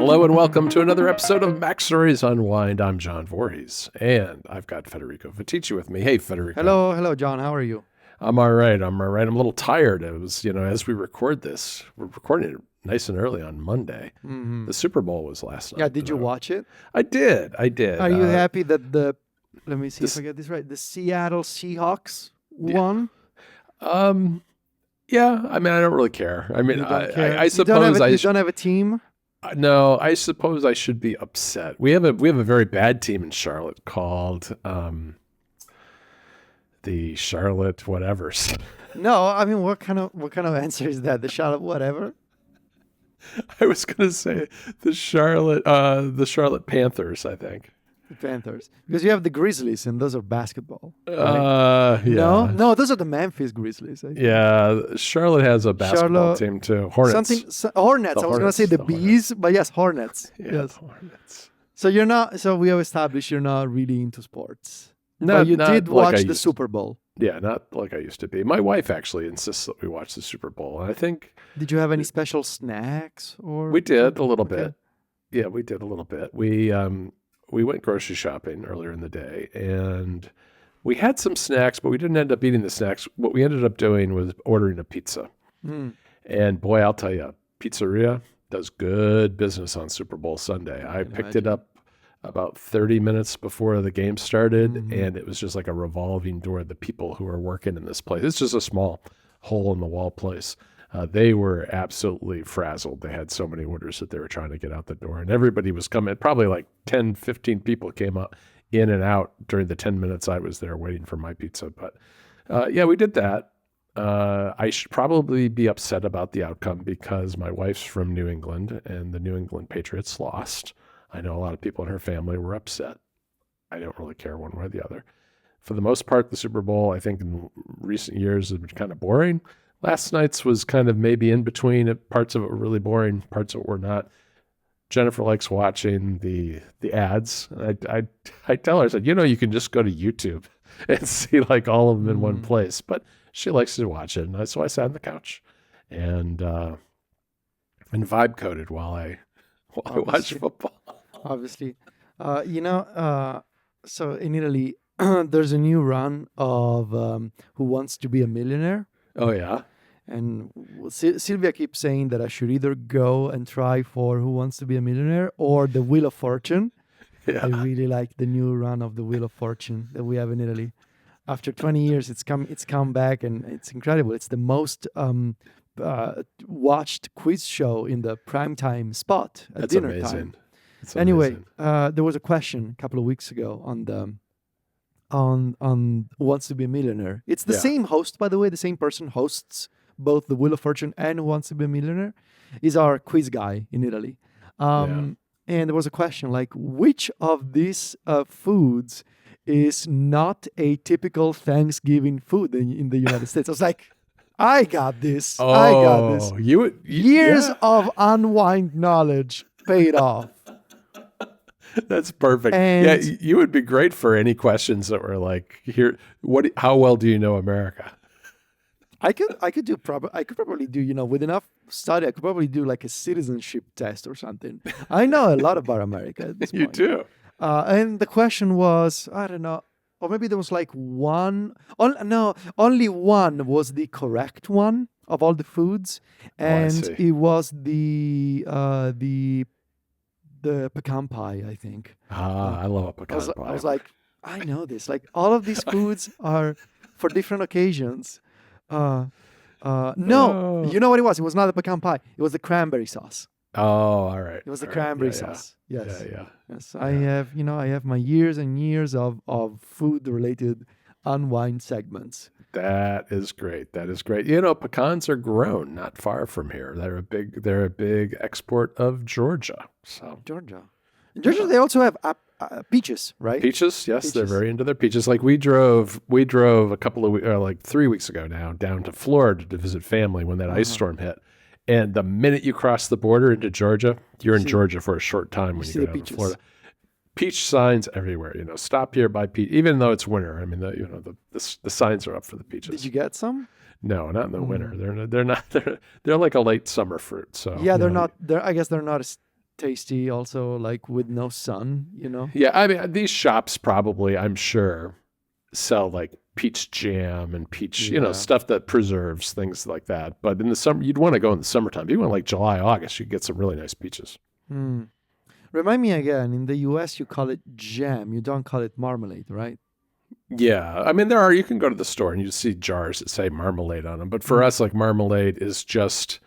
Hello and welcome to another episode of MacStories Unwind. I'm John Voorhees, and I've got Federico Fetici with me. Hey, Federico. Hello, John. How are you? I'm all right. I'm a little tired. It was, as we record this, we're recording it nice and early on Monday. Mm-hmm. The Super Bowl was last night. Yeah, did you watch it? I did. Are you happy that let me see if I get this right, the Seattle Seahawks won? Yeah, I mean, I don't really care. I mean, I suppose you don't have a team? No, I suppose I should be upset. We have a very bad team in Charlotte called the Charlotte whatevers. No, I mean, what kind of answer is that? The Charlotte whatever? I was going to say the Charlotte Panthers, I think. The Panthers, because you have the Grizzlies, and those are basketball. Right? Yeah. No, those are the Memphis Grizzlies. Yeah, Charlotte has a basketball team too. Hornets. Hornets. I was going to say the Bees, but yes, Hornets. Yeah, yes, Hornets. So you're not. So we have established you're not really into sports. No, but you did like watch the Super Bowl. Yeah, not like I used to be. My wife actually insists that we watch the Super Bowl, and I think. Did you have any special snacks or? We did a little bit. Yeah, we did a little bit. We went grocery shopping earlier in the day, and we had some snacks, but we didn't end up eating the snacks. What we ended up doing was ordering a pizza. And boy, I'll tell you, pizzeria does good business on Super Bowl Sunday. I picked it up about 30 minutes before the game started, and it was just like a revolving door. The people who are working in this place, it's just a small hole-in-the-wall place. They were absolutely frazzled. They had so many orders that they were trying to get out the door, and everybody was coming. Probably like 10, 15 people came up in and out during the 10 minutes I was there waiting for my pizza. But yeah, we did that. I should probably be upset about the outcome because my wife's from New England and the New England Patriots lost. I know a lot of people in her family were upset. I don't really care one way or the other. For the most part, the Super Bowl, I think in recent years, has been kind of boring. Last night's was kind of maybe in between. Parts of it were really boring. Parts of it were not. Jennifer likes watching the ads. I tell her, I said, you can just go to YouTube and see like all of them in one place. But she likes to watch it. And so I sat on the couch and vibe coded while I watch football. Obviously. So in Italy, there's a new run of Who Wants to Be a Millionaire? Oh, yeah? And Sylvia keeps saying that I should either go and try for Who Wants to Be a Millionaire or the Wheel of Fortune. Yeah. I really like the new run of the Wheel of Fortune that we have in Italy. After 20 years, it's come back, and it's incredible. It's the most watched quiz show in the primetime spot at dinner time. Anyway, there was a question a couple of weeks ago on Who Wants to Be a Millionaire. It's the same host, by the way. The same person hosts both the Wheel of Fortune and Who Wants to Be a Millionaire. Is our quiz guy in Italy. And there was a question like, which of these foods is not a typical Thanksgiving food in the United States? I was like, I got this. Years of Unwind knowledge paid off. That's perfect. And you would be great for any questions that were like, how well do you know America? I could probably do, with enough study, I could probably do like a citizenship test or something. I know a lot about America at this point. You do. And the question was, I don't know, or maybe there was like only one was the correct one of all the foods. And it was the pecan pie, I think. I love a pecan pie. I was like, I know this. Like all of these foods are for different occasions. No, you know what it was? It was not the pecan pie. It was the cranberry sauce. Oh, all right. It was the cranberry sauce. Yeah. Yes. Yeah. Yes. I have my years and years of food-related Unwind segments. That is great. Pecans are grown not far from here. They're a big export of Georgia. So Georgia, they also have peaches, right? Peaches, yes, they're very into their peaches. Like we drove a couple of like 3 weeks ago now down to Florida to visit family when that ice storm hit. And the minute you cross the border into Georgia, you're in Georgia for a short time when you go down to Florida. Peach signs everywhere. Stop here, buy peach. Even though it's winter, I mean, the signs are up for the peaches. Did you get some? No, not in the winter. They're not. They're like a late summer fruit. So yeah, they're not. I guess they're not as tasty also, like with no sun, Yeah, I mean, these shops probably, I'm sure, sell like peach jam and peach, stuff that preserves, things like that. But in the summer, you'd want to go in the summertime. If you went like July, August, you get some really nice peaches. Remind me again, in the US, you call it jam. You don't call it marmalade, right? Yeah. I mean, you can go to the store and you see jars that say marmalade on them. But for us, like marmalade is just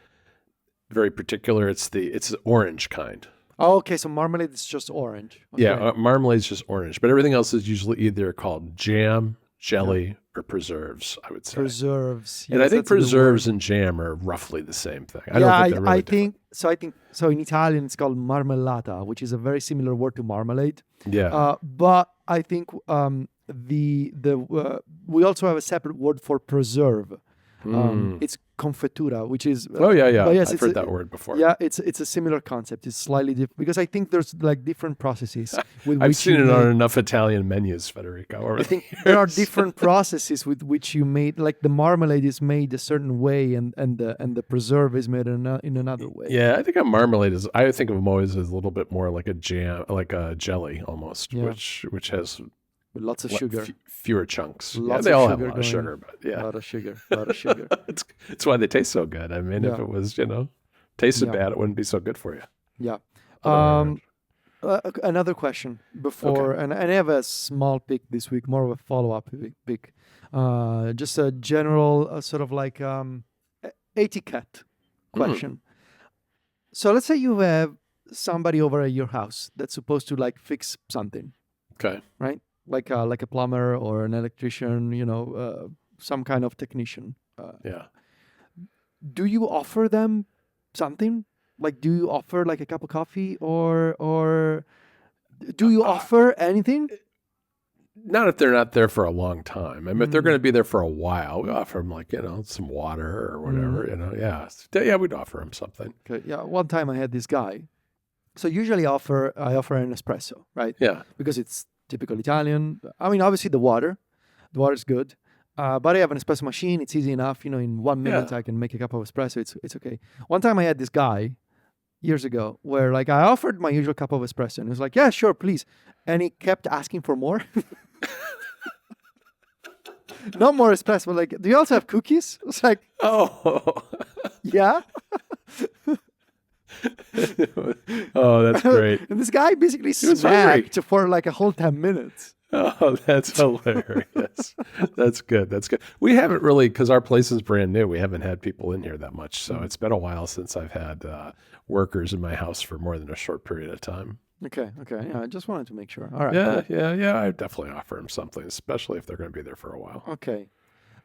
very particular. It's the orange kind. Oh, okay. So marmalade is just orange. Okay. Yeah. Marmalade is just orange. But everything else is usually either called jam, jelly, or preserves, I would say. Preserves. Yes, and I think preserves and jam are roughly the same thing. I don't think they're really different. So in Italian it's called marmellata, which is a very similar word to marmalade. Yeah. But I think we also have a separate word for preserve. It's confettura, which is yes, I've heard that word before. Yeah, it's a similar concept. It's slightly different because I think there's like different processes. I've seen it on enough Italian menus, Federico. I think there are different processes with which you made, like the marmalade is made a certain way, and the preserve is made in another way. Yeah, I think a marmalade is. I think of them always as a little bit more like a jam, like a jelly almost, which has. With lots of sugar. Fewer chunks. They all have a lot of sugar, but a lot of sugar. It's why they taste so good. I mean, if it was, tasted bad, it wouldn't be so good for you. Yeah. Another question before, and I have a small pick this week, more of a follow-up pick. Just a general sort of like etiquette question. So let's say you have somebody over at your house that's supposed to like fix something. Okay. Right? Like a plumber or an electrician, some kind of technician. Do you offer them something? Like, do you offer like a cup of coffee or do you offer anything? Not if they're not there for a long time. I mean, if they're going to be there for a while, we offer them like, some water or whatever, Yeah, we'd offer them something. Okay. Yeah. One time I had this guy. So usually I offer an espresso, right? Yeah. Because it's typical Italian. I mean, obviously the water is good. But I have an espresso machine. It's easy enough. In 1 minute I can make a cup of espresso. It's okay. One time I had this guy years ago where like I offered my usual cup of espresso and he was like, yeah, sure, please. And he kept asking for more. Not more espresso, but like, do you also have cookies? It's like, oh, yeah. Oh, that's great. And this guy basically smacked for like a whole 10 minutes. Oh, that's hilarious. That's good. We haven't really, because our place is brand new, we haven't had people in here that much. So it's been a while since I've had workers in my house for more than a short period of time. Okay. Yeah, I just wanted to make sure. All right. Yeah. I definitely offer them something, especially if they're going to be there for a while. Okay.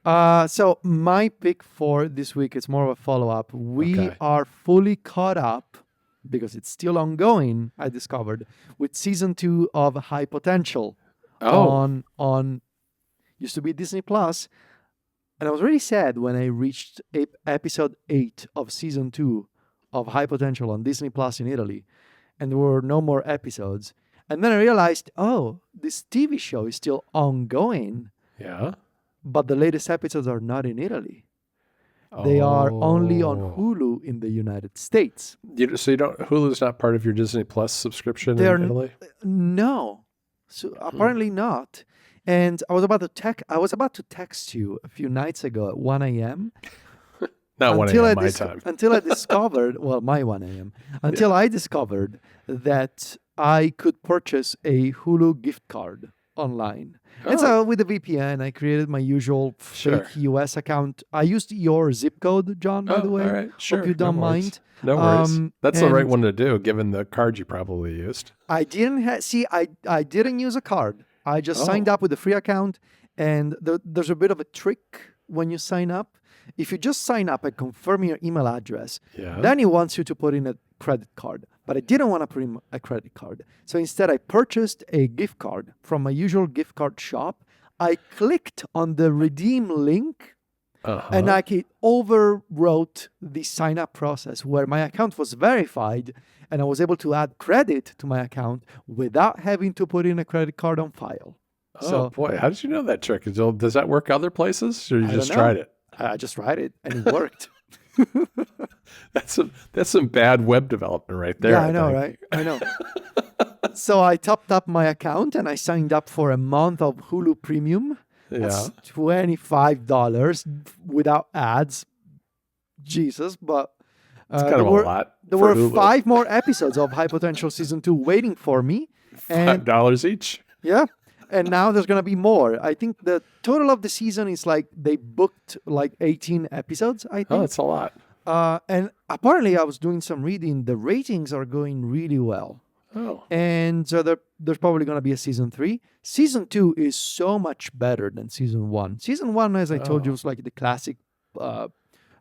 So my pick for this week, it's more of a follow-up. We are fully caught up, because it's still ongoing, I discovered, with season 2 of High Potential on used to be Disney Plus. And I was really sad when I reached episode 8 of season 2 of High Potential on Disney Plus in Italy, and there were no more episodes. And then I realized, this TV show is still ongoing. Yeah. But the latest episodes are not in Italy. They are only on Hulu in the United States. So Hulu's not part of your Disney Plus subscription in Italy? No. So apparently not. And I was about to text you a few nights ago at 1 a.m. Not 1 a.m. my time. Until I discovered, my 1 a.m. Until I discovered that I could purchase a Hulu gift card online. And so with the VPN, I created my usual fake US account. I used your zip code, John, by the way. All right, sure. Hope you don't mind. No worries. That's the right one to do, given the card you probably used. I didn't I didn't use a card. I just signed up with a free account, and there's a bit of a trick when you sign up. If you just sign up and confirm your email address, then it wants you to put in a credit card. But I didn't want to put in a credit card. So instead, I purchased a gift card from my usual gift card shop. I clicked on the redeem link, and it overwrote the sign-up process where my account was verified, and I was able to add credit to my account without having to put in a credit card on file. Oh, boy. How did you know that trick? Does that work other places, or you just tried it? I just tried it, and it worked. That's some bad web development right there. Yeah, I know, right? I know. So I topped up my account and I signed up for a month of Hulu Premium. That's $25 without ads. Jesus, but it's kind of a lot. There were Hulu. 5 more episodes of High Potential Season 2 waiting for me. $5 each? Yeah. And now there's going to be more. I think the total of the season is like they booked like 18 episodes, I think. Oh, that's a lot. And apparently I was doing some reading. The ratings are going really well. Oh. And so there's probably going to be a season 3. Season 2 is so much better than season 1. Season 1, as I told you, was like the classic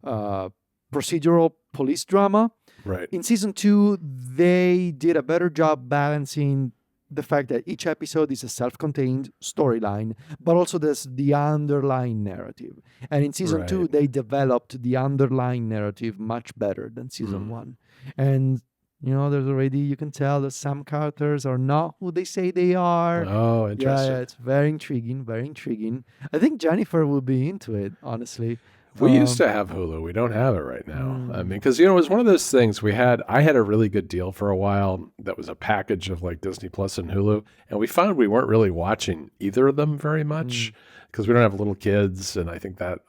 procedural police drama. Right. In season 2, they did a better job balancing the fact that each episode is a self-contained storyline, but also there's the underlying narrative. And in season 2, they developed the underlying narrative much better than season 1. And there's already, you can tell that some characters are not who they say they are. Oh, interesting. Yeah, it's very intriguing, very intriguing. I think Jennifer will be into it, honestly. We used to have Hulu. We don't have it right now. I mean, because, it was one of those things I had a really good deal for a while that was a package of like Disney Plus and Hulu. And we found we weren't really watching either of them very much because we don't have little kids. And I think that,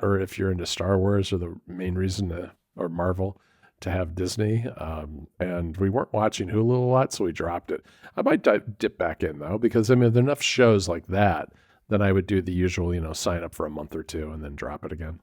or if you're into Star Wars, are the main reason or Marvel to have Disney. And we weren't watching Hulu a lot, so we dropped it. I might dip back in though, because there are enough shows like that I would do the usual, sign up for a month or 2 and then drop it again.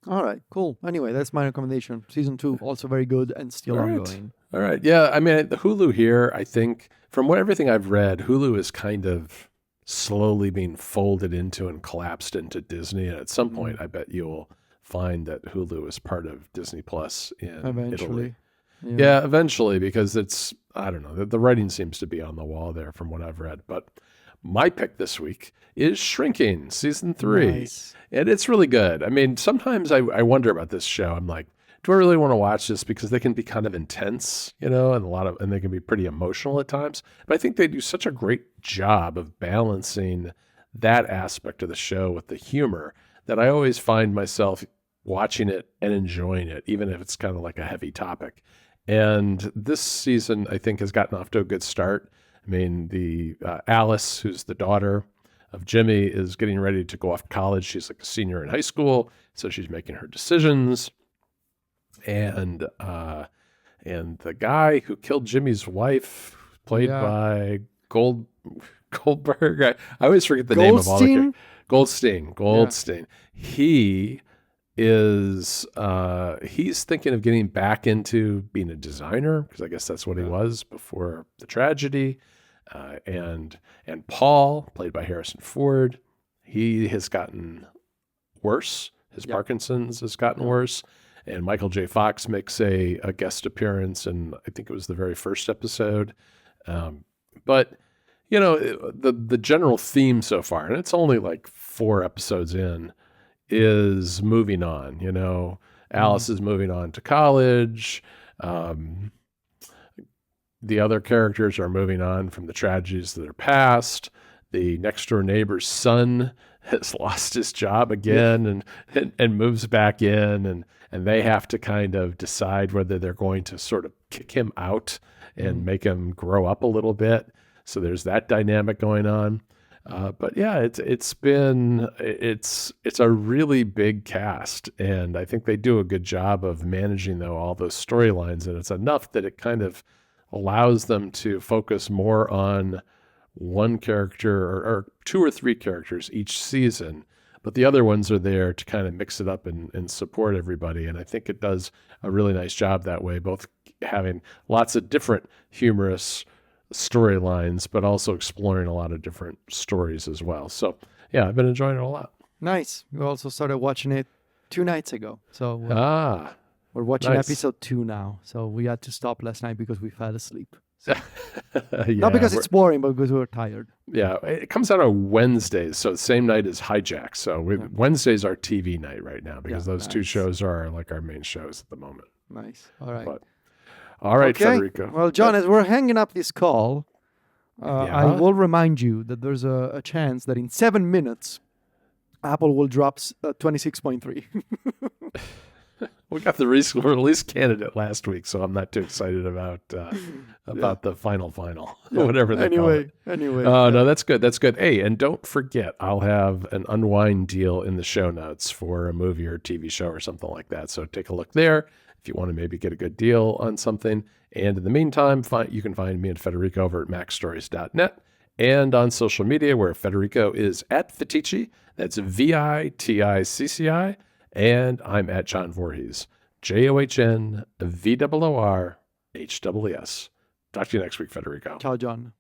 All right, cool. Anyway, that's my recommendation. Season 2, also very good and still ongoing. All right. Yeah, I mean, the Hulu here, I think, from everything I've read, Hulu is kind of slowly being folded into and collapsed into Disney. And at some point, I bet you'll find that Hulu is part of Disney Plus in Italy. Yeah, eventually, because it's, I don't know, the writing seems to be on the wall there from what I've read. But my pick this week is Shrinking, season 3. Nice. And it's really good. I mean, sometimes I wonder about this show. I'm like, do I really want to watch this? Because they can be kind of intense, and and they can be pretty emotional at times. But I think they do such a great job of balancing that aspect of the show with the humor that I always find myself watching it and enjoying it, even if it's kind of like a heavy topic. And this season, I think, has gotten off to a good start. I mean, the Alice, who's the daughter of Jimmy, is getting ready to go off to college. She's like a senior in high school, so she's making her decisions. And the guy who killed Jimmy's wife, played by Goldberg. I always forget the name of all the characters. Goldstein. Yeah. He's thinking of getting back into being a designer, because I guess that's what he was before the tragedy. And Paul, played by Harrison Ford, he has gotten worse. His Parkinson's has gotten worse. And Michael J. Fox makes a guest appearance, and I think it was the very first episode. But the general theme so far, and it's only like 4 episodes in, is moving on. Alice is moving on to college. The other characters are moving on from the tragedies of their past. The next door neighbor's son has lost his job again and moves back in, and they have to kind of decide whether they're going to sort of kick him out and make him grow up a little bit. So there's that dynamic going on. But yeah, it's a really big cast, and I think they do a good job of managing all those storylines, and it's enough that it kind of allows them to focus more on one character or 2 or 3 characters each season, but the other ones are there to kind of mix it up and support everybody. And I think it does a really nice job that way, both having lots of different humorous storylines, but also exploring a lot of different stories as well. So yeah, I've been enjoying it a lot. Nice. We also started watching it 2 nights ago. So we're watching nice. episode 2 now. So we had to stop last night because we fell asleep. So. Yeah, not because it's boring, but because we were tired. Yeah, it comes out on Wednesdays, so the same night as Hijack. So Wednesday's our TV night right now, because those 2 shows are like our main shows at the moment. Nice. All right. All right, okay. Federico. Well, John, as we're hanging up this call, I will remind you that there's a chance that in 7 minutes, Apple will drop 26.3. We got the release candidate last week, so I'm not too excited about the final, whatever they call it. Anyway. Oh, no, that's good. That's good. Hey, and don't forget, I'll have an Unwind deal in the show notes for a movie or TV show or something like that. So take a look there if you want to maybe get a good deal on something. And in the meantime, you can find me and Federico over at MacStories.net and on social media, where Federico is at Viticci. That's VITICCI. And I'm at John Voorhees, JOHNVOORHWS. Talk to you next week, Federico. Ciao, John.